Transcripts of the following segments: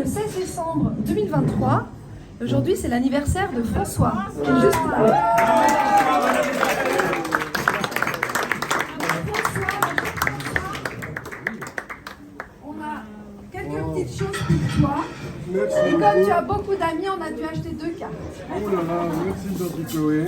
16 décembre 2023. Aujourd'hui, c'est l'anniversaire de François, qui est juste là. On a quelques petites choses pour toi. Merci Et comme beaucoup. tu as beaucoup d'amis, on a dû acheter 2 cartes. Oh là là, merci gentil Chloé.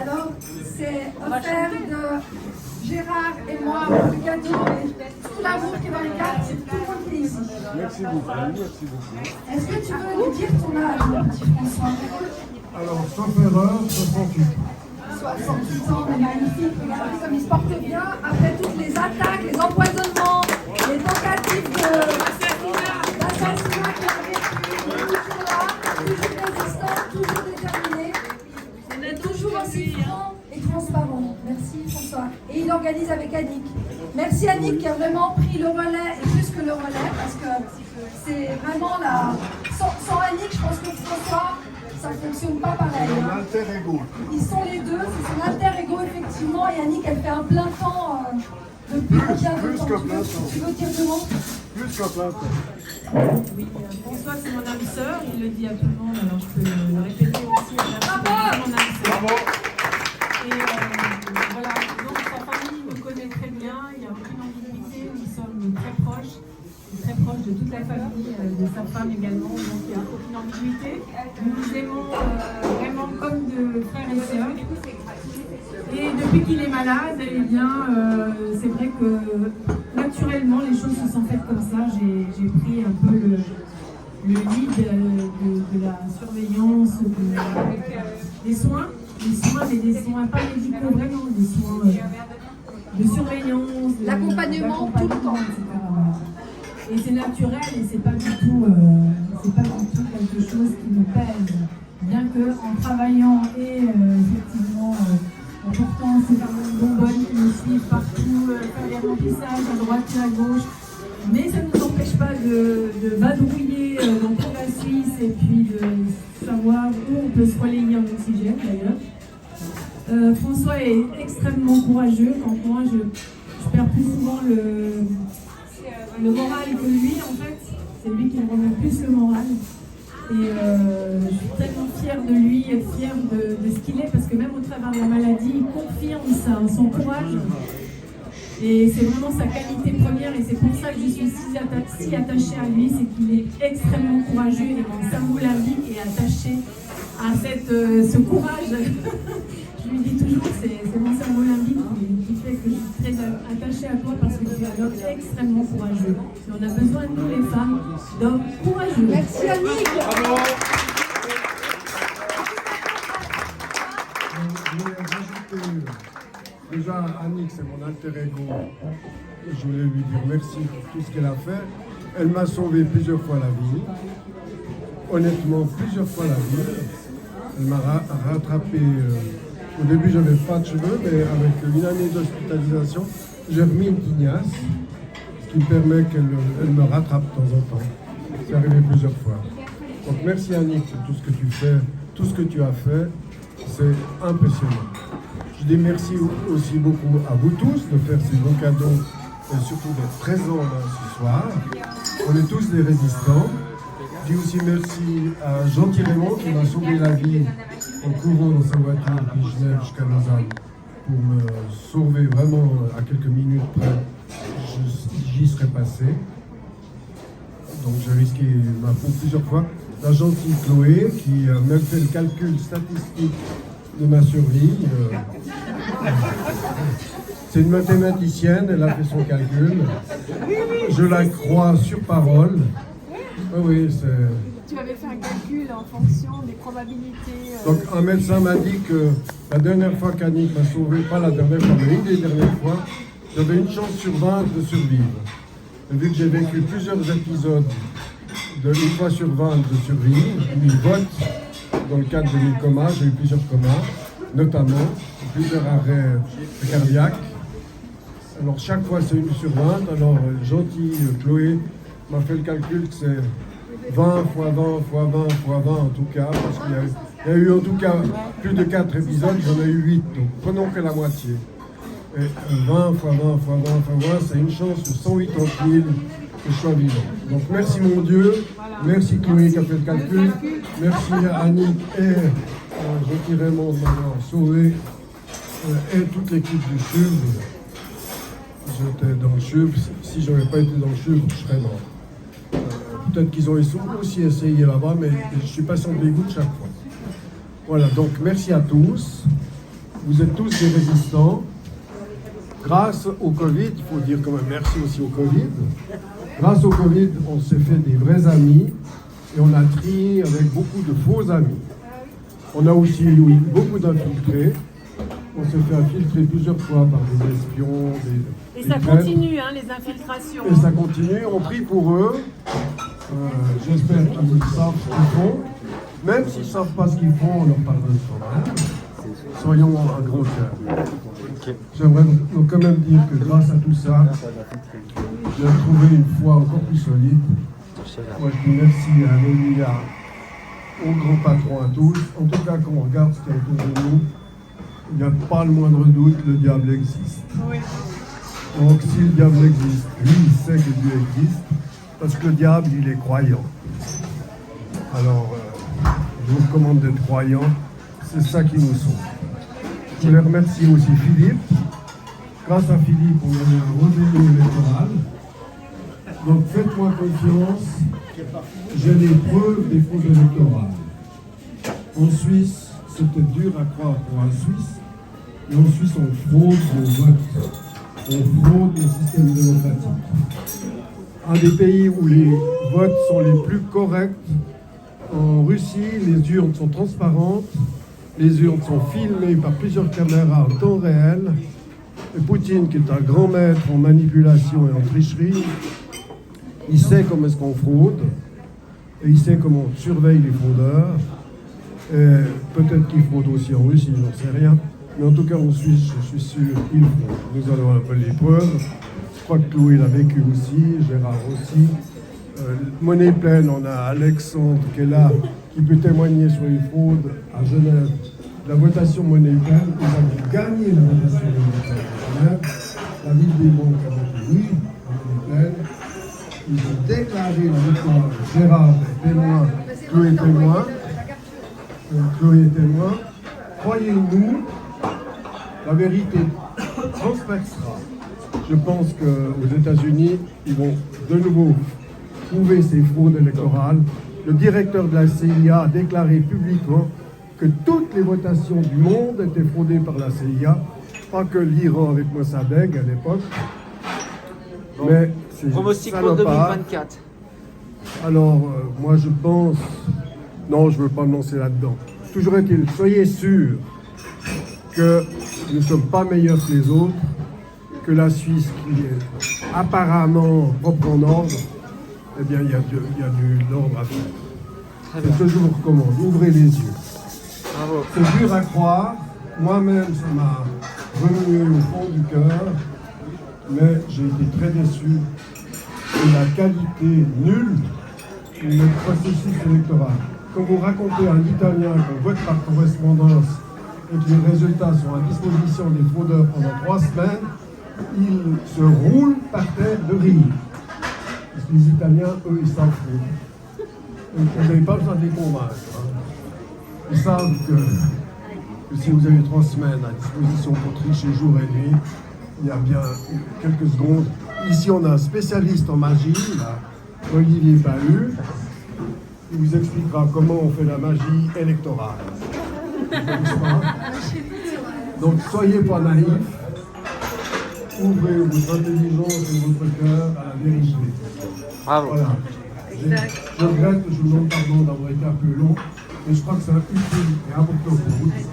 Alors, c'est offert de Gérard et moi pour le cadeau et tout l'amour qui est dans les cartes, c'est tout le monde qui est ici. Merci beaucoup, merci beaucoup. Est-ce que tu veux nous dire ton âge, mon petit François? Alors, sauf erreur, 68. 68 ans, mais magnifique. Regardez comme il se porte bien après toutes les attaques, les empoisonnements, les tentatives d'assassinat qu'il a vécu. Il est toujours là, toujours résistant, toujours déterminé, et toujours aussi franc et transparent. Merci François. Et il organise avec Annick. Merci Annick qui a vraiment pris le relais et plus que le relais parce que c'est vraiment la. Sans Annick, je pense que François, ça ne fonctionne pas pareil. Mon Hein. alter ego. Ils sont les deux, c'est son alter ego effectivement, et Annick elle fait un plein temps depuis combien de plus temps? qu'un plein temps. Tu veux dire deux mots? Plus qu'un plein temps. Oui, François c'est mon âme sœur, il le dit à tout le monde, alors je peux le répéter aussi. C'est mon âme sœur. Bravo. Et voilà, donc sa famille me connaît très bien, il n'y a aucune ambiguïté, nous sommes très proches de toute la famille, de sa femme également, donc il n'y a aucune ambiguïté. Nous nous aimons vraiment comme de frères et sœurs. Et depuis qu'il est malade, eh bien, c'est vrai que naturellement les choses se sont faites comme ça. J'ai pris un peu le lead de la surveillance, des soins, mais des soins pas médicaux vraiment, des soins de surveillance, L'accompagnement tout le temps. etc. Et c'est naturel et c'est pas du tout quelque chose qui me pèse. Bien que en travaillant et effectivement en portant ces bonbonnes qui nous suivent partout, faire des remplissages à droite et à gauche, mais ça ne nous empêche pas de vadrouiller dans toute la Suisse et puis de savoir où on peut se relayer en oxygène d'ailleurs. François est extrêmement courageux. Quand moi je perds plus souvent le moral que lui, en fait, c'est lui qui me remet plus le moral. Et je suis tellement fière de lui, fière de ce qu'il est, parce que même au travers de la maladie, il confirme son courage. Et c'est vraiment sa qualité première, et c'est pour ça que je suis si attachée à lui, c'est qu'il est extrêmement courageux, et mon cerveau limbique est attaché à ce courage. Je lui dis toujours, c'est mon cerveau limbique qui fait que je suis très attachée à toi parce que tu es un homme extrêmement courageux. Et on a besoin, nous les femmes, d'hommes courageux. Merci Annick. Bravo. Je voulais rajouter, déjà Annick c'est mon alter ego. Je voulais lui dire merci pour tout ce qu'elle a fait. Elle m'a sauvé plusieurs fois la vie. Honnêtement, plusieurs fois la vie. Elle m'a rattrapé. Au début, j'avais pas de cheveux, mais avec une année d'hospitalisation, j'ai remis une tignasse, ce qui me permet qu'elle me rattrape de temps en temps. C'est arrivé plusieurs fois. Donc merci Annick pour tout ce que tu fais, tout ce que tu as fait, c'est impressionnant. Je dis merci aussi beaucoup à vous tous de faire ces bons cadeaux et surtout d'être présents là ce soir. On est tous des résistants. Je dis aussi merci à Jean-Thierry Raymond qui m'a sauvé la vie en courant dans sa voiture depuis Genève jusqu'à Lausanne pour me sauver vraiment à quelques minutes près. J'y serais passé. Donc j'ai risqué ma peau plusieurs fois. La gentille Chloé qui m'a fait le calcul statistique de ma survie. C'est une mathématicienne, elle a fait son calcul. Je la crois sur parole. Oui, c'est... Tu avais fait un calcul en fonction des probabilités. Donc un médecin m'a dit que la dernière fois qu'Annick m'a sauvé, pas la dernière fois, mais une des dernières fois, j'avais une chance sur 20 de survivre. Et vu que j'ai vécu plusieurs épisodes de une fois sur 20 de survivre, une vote dans le cadre de mes comas, j'ai eu plusieurs comas, notamment plusieurs arrêts cardiaques. Alors chaque fois c'est une sur 20, alors gentille Chloé m'a fait le calcul que c'est 20 fois 20 fois 20 fois 20 en tout cas, parce qu'il y a eu en tout cas plus de 4 épisodes, j'en ai eu 8, donc prenons que la moitié. Et 20 fois 20 fois 20 fois 20, c'est une chance sur 180 000 que je sois vivant. Donc merci mon Dieu, merci Chloé qui a fait le calcul, merci à Annick et Jean Raymond de m'avoir sauvé et toute l'équipe du CHUV. J'étais dans le CHUV, si je n'avais pas été dans le CHUV, je serais mort. Peut-être qu'ils ont aussi essayé là-bas, mais je suis passé en dégoût chaque fois. Voilà, donc merci à tous. Vous êtes tous des résistants. Grâce au Covid, il faut dire quand même merci aussi au Covid. Grâce au Covid, on s'est fait des vrais amis et on a trié avec beaucoup de faux amis. On a aussi eu beaucoup d'infiltrés. On s'est fait infiltrer plusieurs fois par des espions, Et ça continue, hein, les infiltrations. Et ça continue, on prie pour eux. J'espère qu'ils savent ce qu'ils font. Même s'ils ne savent pas ce qu'ils font, on leur pardonne quand même. Soyons un grand cœur. J'aimerais quand même dire que grâce à tout ça, j'ai trouvé une foi encore plus solide. Moi je dis merci, alléluia, au grand patron, à tous. En tout cas, quand on regarde ce qu'il y a autour de nous, il n'y a pas le moindre doute, le diable existe. Donc si le diable existe, lui il sait que Dieu existe, parce que le diable il est croyant. Alors je vous recommande d'être croyant, c'est ça qui nous sauve. Je voulais remercier aussi Philippe. Grâce à Philippe, on a eu un rébellion électoral. Donc faites-moi confiance, j'ai les preuves des fraudes électorales. En Suisse, c'est peut-être dur à croire pour un Suisse, mais en Suisse, on fraude le vote. On fraude le système démocratique. Un des pays où les votes sont les plus corrects, en Russie, les urnes sont transparentes, les urnes sont filmées par plusieurs caméras en temps réel. Et Poutine, qui est un grand maître en manipulation et en tricherie, il sait comment est-ce qu'on fraude, et il sait comment on surveille les fraudeurs. Et peut-être qu'ils fraudent aussi en Russie, j'en sais rien. Mais en tout cas, en Suisse, je suis sûr qu'ils fraudent. Nous allons un peu les preuves. Je crois que Chloé l'a vécu aussi, Gérard aussi. Monnaie pleine, on a Alexandre qui est là, qui peut témoigner sur les fraudes à Genève. La votation monnaie pleine, nous avons gagné la votation monnaie pleine à Genève. La ville des banques a voté oui à monnaie pleine. Ils ont déclaré la victoire. Gérard est témoin, Chloé est témoin. Chloé est témoin. Croyez-nous, la vérité transpercera. Je pense qu'aux États-Unis, ils vont de nouveau prouver ces fraudes électorales. Le directeur de la CIA a déclaré publiquement que toutes les votations du monde étaient fraudées par la CIA, pas que l'Iran avec Mossadegh à l'époque. Bon. Mais c'est Pronostic pour salopard. 2024. Alors, moi je pense... Non, je ne veux pas me lancer là-dedans. Toujours est-il, soyez sûrs que nous ne sommes pas meilleurs que les autres, que la Suisse, qui est apparemment propre en ordre, eh bien, il y a de l'ordre à faire. C'est ce que je vous recommande. Ouvrez les yeux. Bravo. C'est dur à croire. Moi-même, ça m'a remué au fond du cœur, mais j'ai été très déçu de la qualité nulle du processus électoral. Quand vous racontez à un Italien qu'on vote par correspondance et que les résultats sont à disposition des fraudeurs pendant 3 semaines, ils se roulent par terre de rire. Parce que les Italiens, eux, ils s'en foutent. Vous n'avez pas besoin de les convaincre. Hein. Ils savent que si vous avez 3 semaines à disposition pour tricher jour et nuit, il y a bien quelques secondes. Ici, on a un spécialiste en magie, là, Olivier Bahut. Il vous expliquera comment on fait la magie électorale. Donc soyez pas naïfs, ouvrez votre intelligence et votre cœur à la vérité. Bravo. Voilà. Je regrette, je vous demande pardon d'avoir été un peu long, mais je crois que c'est utile et important pour vous tous.